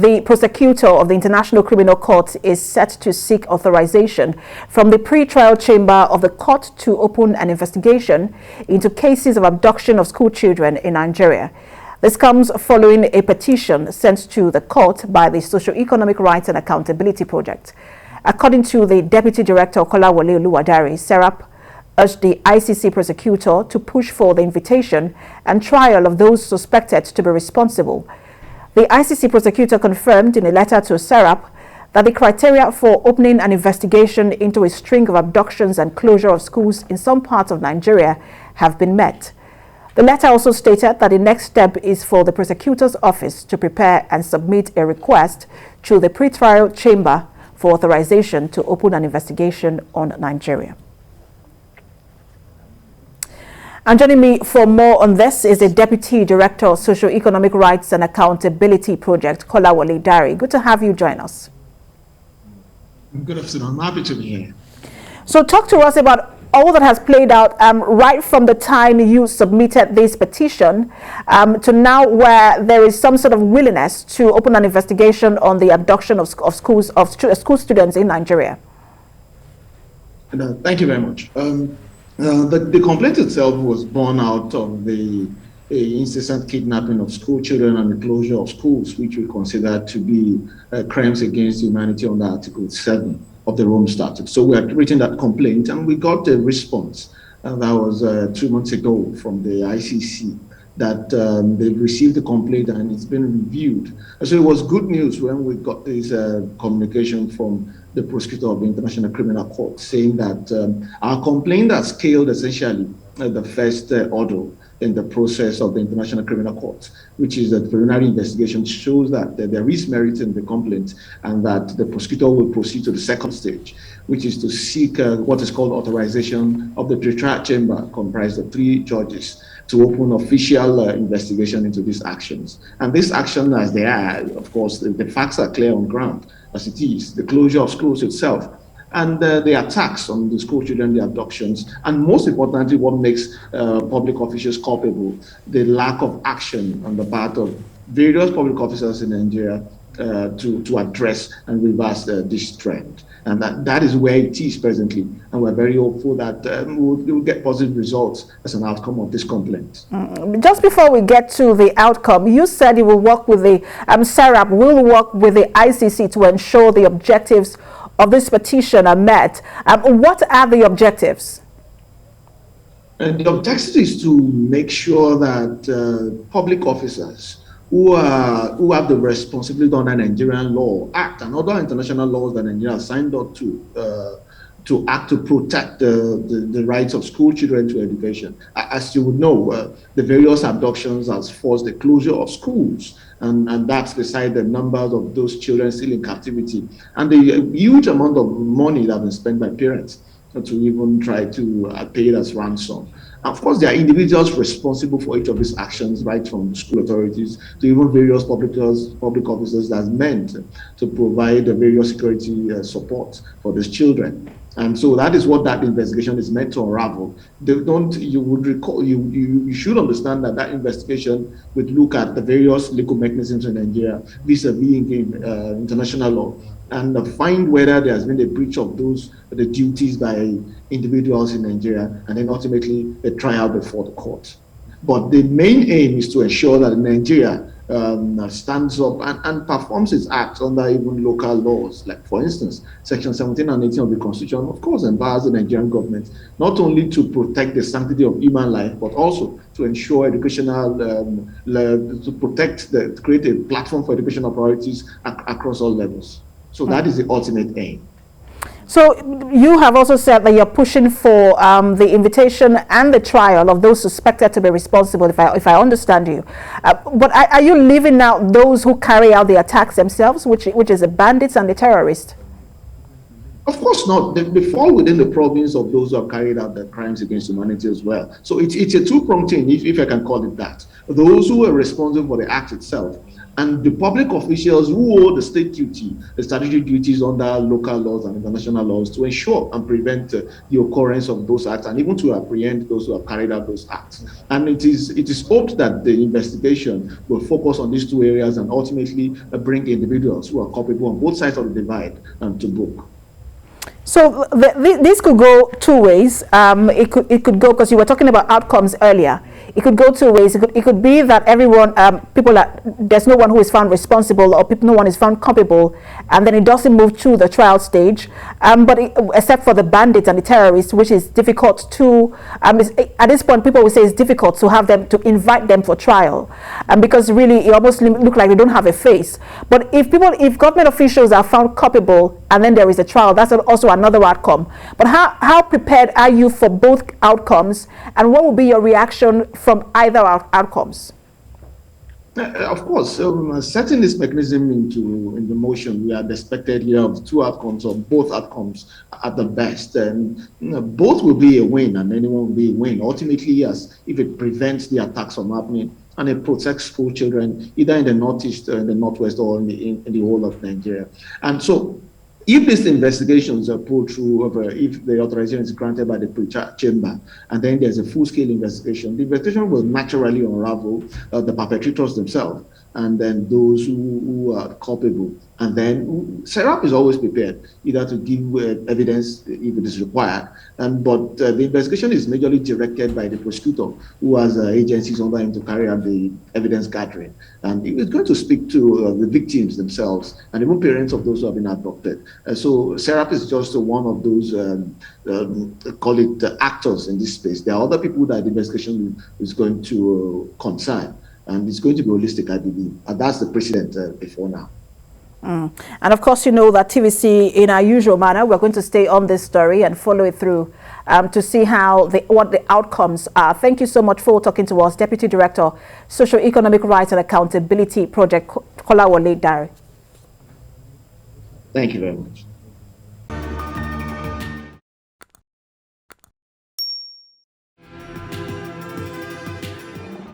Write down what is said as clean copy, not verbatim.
The prosecutor of the International Criminal Court is set to seek authorization from the pre-trial chamber of the court to open an investigation into cases of abduction of school children in Nigeria. This comes following a petition sent to the court by the Socio-Economic Rights and Accountability Project. According to the Deputy Director Kolawole Dare, SERAP urged the ICC prosecutor to push for the invitation and trial of those suspected to be responsible. The ICC prosecutor confirmed in a letter to SERAP that the criteria for opening an investigation into a string of abductions and closure of schools in some parts of Nigeria have been met. The letter also stated that the next step is for the prosecutor's office to prepare and submit a request to the pre-trial chamber for authorization to open an investigation on Nigeria. And joining me for more on this is the Deputy Director of Socio-Economic Rights and Accountability Project, Kolawole Dare. Good to have you join us. Good afternoon. I'm happy to be here. So talk to us about all that has played out right from the time you submitted this petition to now, where there is some sort of willingness to open an investigation on the abduction of school students in Nigeria. Thank you very much. The complaint itself was born out of the incessant kidnapping of school children and the closure of schools, which we consider to be crimes against humanity under Article 7 of the Rome Statute. So we had written that complaint and we got a response, and that was 2 months ago from the ICC, that they've received the complaint and it's been reviewed. And so it was good news when we got this communication from the prosecutor of the International Criminal Court saying that our complaint has scaled essentially the first order in the process of the International Criminal Court, which is that the preliminary investigation shows that there is merit in the complaint and that the prosecutor will proceed to the second stage, which is to seek what is called authorization of the pre-trial chamber, comprised of 3 judges, to open official investigation into these actions. And this action, as they are, of course, the facts are clear on ground, as it is, the closure of schools itself, and the attacks on the school children, the abductions, and most importantly, what makes public officials culpable, the lack of action on the part of various public officers in Nigeria to address and reverse this trend. And that is where it is presently. And we're very hopeful that we'll get positive results as an outcome of this complaint. Just before we get to the outcome, you said you will work with the SERAP, will work with the ICC to ensure the objectives of this petition are met. What are the objectives? And the objective is to make sure that public officers who have the responsibility under Nigerian law, Act, and other international laws that Nigeria has signed up to act to protect the rights of school children to education. As you would know, the various abductions has forced the closure of schools, and that's beside the numbers of those children still in captivity, and the huge amount of money that has been spent by parents to even try to pay it as ransom. Of course, there are individuals responsible for each of these actions, right from the school authorities to even various public officers that's meant to provide the various security support for these children. And so that is what that investigation is meant to unravel. You would recall, you should understand that investigation would look at the various legal mechanisms in Nigeria vis-a-vis international law, and find whether there has been a breach of the duties by individuals in Nigeria, and then ultimately a trial before the court. But the main aim is to ensure that Nigeria stands up and performs its acts under even local laws. Like, for instance, Section 17 and 18 of the Constitution, of course, empowers the Nigerian government not only to protect the sanctity of human life, but also to ensure educational, to create a platform for educational priorities across all levels. So that is the ultimate aim. So you have also said that you're pushing for the invitation and the trial of those suspected to be responsible, if I understand you. But are you leaving out those who carry out the attacks themselves, which is the bandits and the terrorists? Of course not. They fall within the province of those who have carried out the crimes against humanity as well. So it's a two-pronged thing, if I can call it that. Those who are responsible for the act itself, And the public officials who owe the state duty, the statutory duties under local laws and international laws to ensure and prevent the occurrence of those acts, and even to apprehend those who have carried out those acts. And it is hoped that the investigation will focus on these two areas and ultimately bring individuals who are culpable on both sides of the divide to book. So this could go two ways. It could go, because you were talking about outcomes earlier. It could go two ways. It could be that everyone, there's no one who is found responsible, or no one is found culpable, and then it doesn't move to the trial stage. Except for the bandits and the terrorists, which is difficult to. At this point, people will say it's difficult to have them, to invite them for trial, because really it almost look like they don't have a face. But if government officials are found culpable and then there is a trial, that's also another outcome. But how prepared are you for both outcomes, and what will be your reaction from either outcomes? Of course, setting this mechanism into motion, we had expected here of two outcomes, or both outcomes at the best. And both will be a win, and anyone will be a win. Ultimately, as if it prevents the attacks from happening, and it protects school children either in the northeast, in the northwest, or in the whole of Nigeria. And so, if these investigations are pulled through, if the authorization is granted by the pre-trial chamber, and then there's a full-scale investigation, the investigation will naturally unravel the perpetrators themselves, and then those who are culpable. And then SERAP is always prepared either to give evidence if it is required, but the investigation is majorly directed by the prosecutor, who has agencies under him to carry out the evidence gathering. And he is going to speak to the victims themselves and even parents of those who have been abducted. So SERAP is just one of those, call it actors in this space. There are other people that the investigation is going to concern, and it's going to be holistic, I believe. And that's the precedent before now. And of course, you know that TVC, in our usual manner, we're going to stay on this story and follow it through to see what the outcomes are. Thank you so much for talking to us, Deputy Director, Socio-Economic Rights and Accountability Project, Kolawole Dare. Thank you very much.